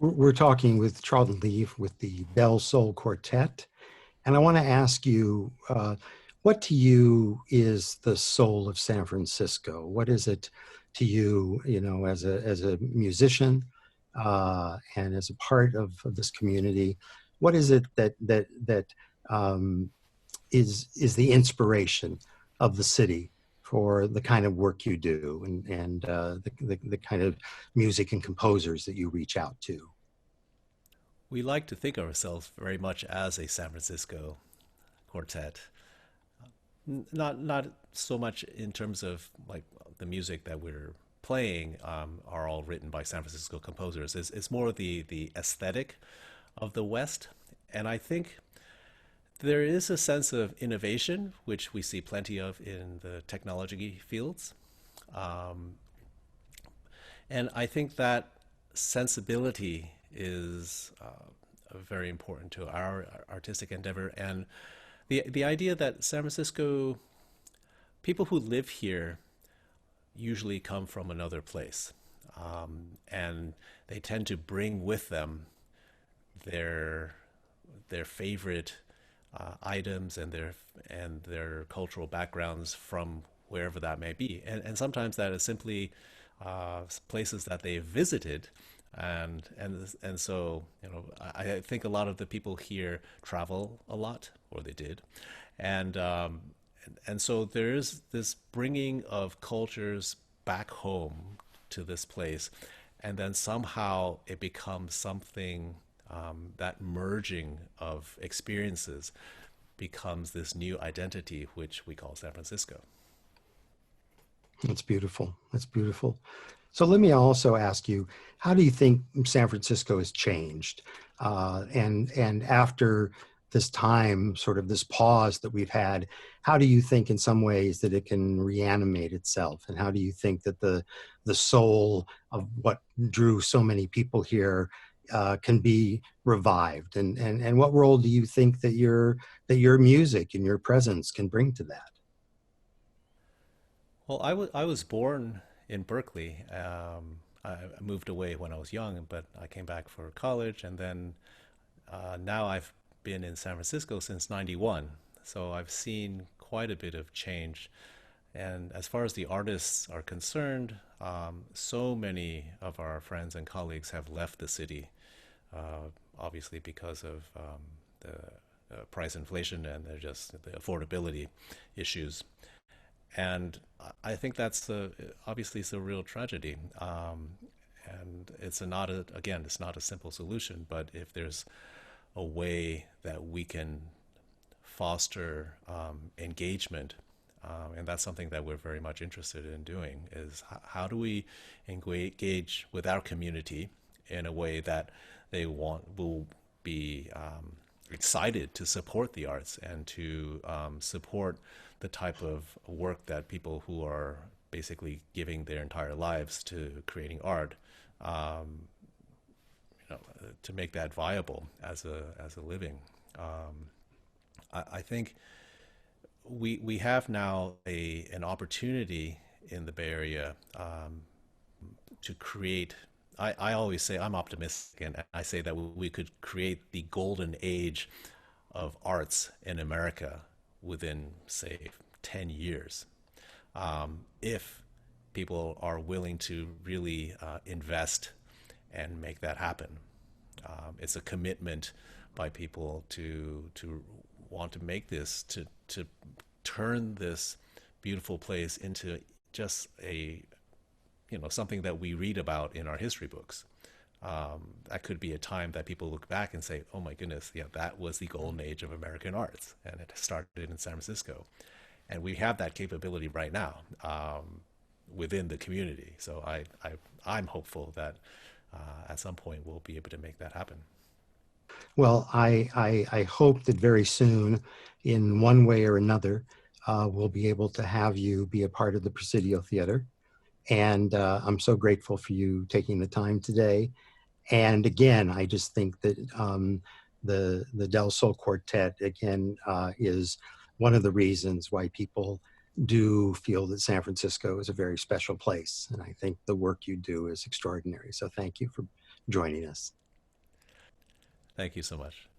We're talking with Charlton Lee with the Sol Quartet. And I want to ask you, what to you is the soul of San Francisco? What is it to you, as a musician and as a part of this community? What is it that um, is the inspiration of the city for the kind of work you do and the kind of music and composers that you reach out to? We like to think of ourselves very much as a San Francisco quartet. Not so much in terms of like the music that we're playing are all written by San Francisco composers. It's more the aesthetic of the West, and I think there is a sense of innovation which we see plenty of in the technology fields, um, and I think that sensibility is very important to our artistic endeavor. And the idea that San Francisco people who live here usually come from another place, and they tend to bring with them their their favorite items and their cultural backgrounds from wherever that may be, and sometimes that is simply places that they've visited, and so I think a lot of the people here travel a lot, or they did, and so there is this bringing of cultures back home to this place, and then somehow it becomes something, that merging of experiences becomes this new identity, which we call San Francisco. That's beautiful. That's beautiful. So let me also ask you, how do you think San Francisco has changed? And after this time, sort of this pause that we've had, how do you think in some ways that it can reanimate itself? And how do you think that the soul of what drew so many people here can be revived? And what role do you think that your music and your presence can bring to that? Well, I was born in Berkeley. I moved away when I was young, but I came back for college, and then now I've been in San Francisco since '91. So I've seen quite a bit of change. And as far as the artists are concerned, so many of our friends and colleagues have left the city, obviously because of the price inflation and they're just the affordability issues. And I think that's obviously it's a real tragedy. And it's not a, again, it's not a simple solution, but if there's a way that we can foster engagement, and that's something that we're very much interested in doing, is how do we engage with our community in a way that they will be excited to support the arts and to support the type of work that people who are basically giving their entire lives to creating art, um, to make that viable as a living. Um, I think we have now a an opportunity in the Bay Area, to create. I always say I'm optimistic, and I say that we could create the golden age of arts in America within, say, 10 years, if people are willing to really invest and make that happen. It's a commitment by people to want to make this to turn this beautiful place into just a something that we read about in our history books. That could be a time that people look back and say, "Oh my goodness, yeah, that was the golden age of American arts, and it started in San Francisco." And we have that capability right now, within the community. So I'm hopeful that at some point we'll be able to make that happen. Well, I hope that very soon, in one way or another, we'll be able to have you be a part of the Presidio Theater. And I'm so grateful for you taking the time today. And again, I just think that the Del Sol Quartet, again, is one of the reasons why people do feel that San Francisco is a very special place. And I think the work you do is extraordinary. So thank you for joining us. Thank you so much.